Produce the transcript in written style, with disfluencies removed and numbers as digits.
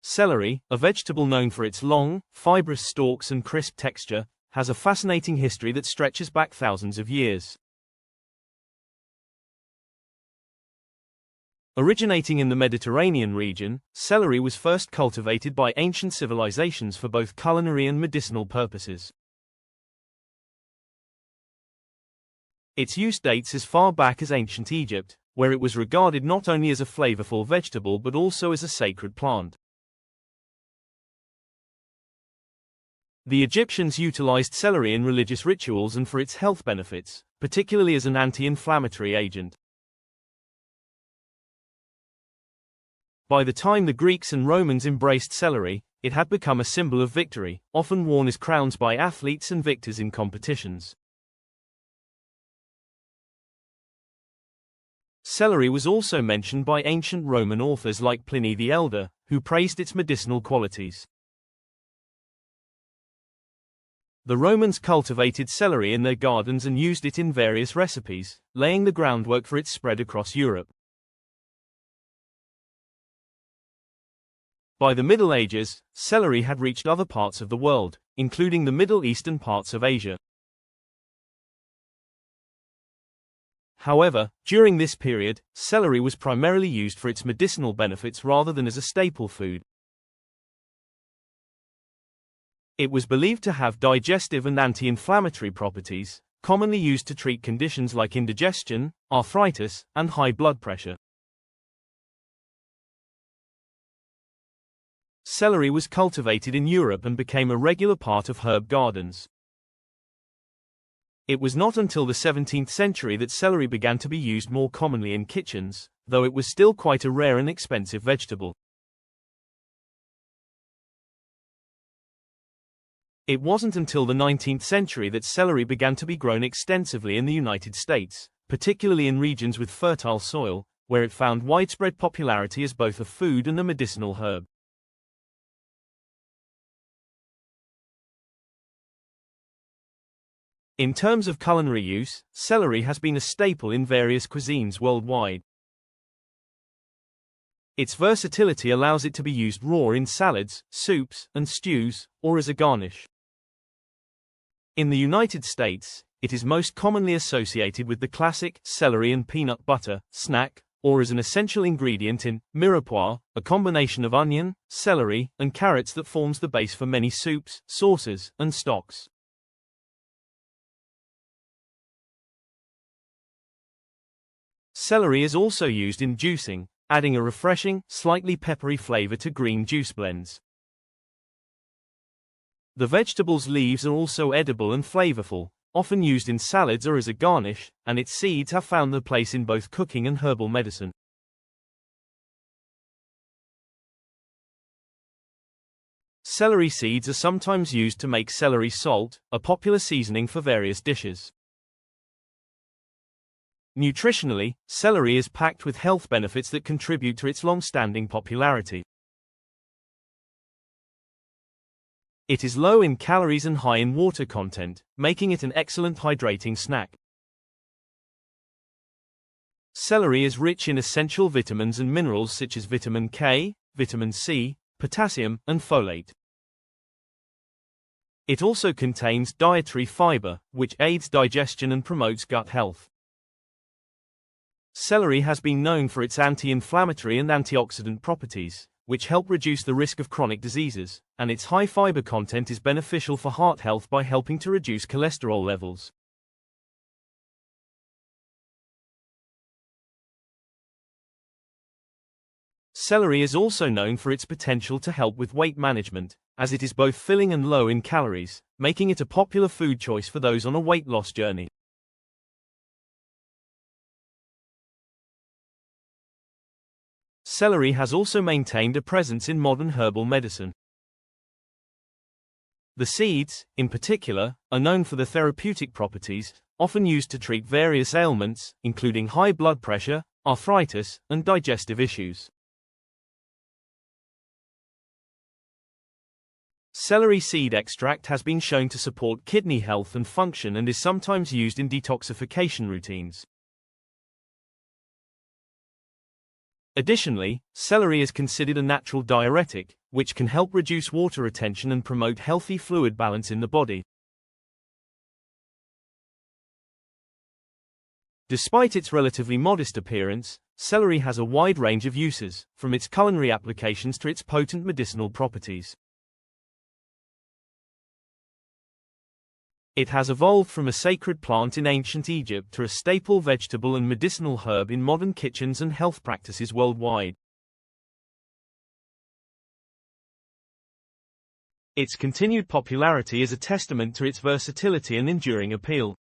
Celery, a vegetable known for its long, fibrous stalks and crisp texture, has a fascinating history that stretches back thousands of years. Originating in the Mediterranean region, celery was first cultivated by ancient civilizations for both culinary and medicinal purposes. Its use dates as far back as ancient Egypt, where it was regarded not only as a flavorful vegetable but also as a sacred plant. The Egyptians utilized celery in religious rituals and for its health benefits, particularly as an anti-inflammatory agent. By the time the Greeks and Romans embraced celery, it had become a symbol of victory, often worn as crowns by athletes and victors in competitions. Celery was also mentioned by ancient Roman authors like Pliny the Elder, who praised its medicinal qualities. The Romans cultivated celery in their gardens and used it in various recipes, laying the groundwork for its spread across Europe. By the Middle Ages, celery had reached other parts of the world, including the Middle East and parts of Asia. However, during this period, celery was primarily used for its medicinal benefits rather than as a staple food. It was believed to have digestive and anti-inflammatory properties, commonly used to treat conditions like indigestion, arthritis, and high blood pressure. Celery was cultivated in Europe and became a regular part of herb gardens. It was not until the 17th century that celery began to be used more commonly in kitchens, though it was still quite a rare and expensive vegetable. It wasn't until the 19th century that celery began to be grown extensively in the United States, particularly in regions with fertile soil, where it found widespread popularity as both a food and a medicinal herb. In terms of culinary use, celery has been a staple in various cuisines worldwide. Its versatility allows it to be used raw in salads, soups, and stews, or as a garnish. In the United States, it is most commonly associated with the classic celery and peanut butter snack, or as an essential ingredient in mirepoix, a combination of onion, celery, and carrots that forms the base for many soups, sauces, and stocks. Celery is also used in juicing, adding a refreshing, slightly peppery flavor to green juice blends. The vegetable's leaves are also edible and flavorful, often used in salads or as a garnish, and its seeds have found their place in both cooking and herbal medicine. Celery seeds are sometimes used to make celery salt, a popular seasoning for various dishes. Nutritionally, celery is packed with health benefits that contribute to its long-standing popularity. It is low in calories and high in water content, making it an excellent hydrating snack. Celery is rich in essential vitamins and minerals such as vitamin K, vitamin C, potassium, and folate. It also contains dietary fiber, which aids digestion and promotes gut health. Celery has been known for its anti-inflammatory and antioxidant properties, which help reduce the risk of chronic diseases, and its high fiber content is beneficial for heart health by helping to reduce cholesterol levels. Celery is also known for its potential to help with weight management, as it is both filling and low in calories, making it a popular food choice for those on a weight loss journey. Celery has also maintained a presence in modern herbal medicine. The seeds, in particular, are known for their therapeutic properties, often used to treat various ailments, including high blood pressure, arthritis, and digestive issues. Celery seed extract has been shown to support kidney health and function and is sometimes used in detoxification routines. Additionally, celery is considered a natural diuretic, which can help reduce water retention and promote healthy fluid balance in the body. Despite its relatively modest appearance, celery has a wide range of uses, from its culinary applications to its potent medicinal properties. It has evolved from a sacred plant in ancient Egypt to a staple vegetable and medicinal herb in modern kitchens and health practices worldwide. Its continued popularity is a testament to its versatility and enduring appeal.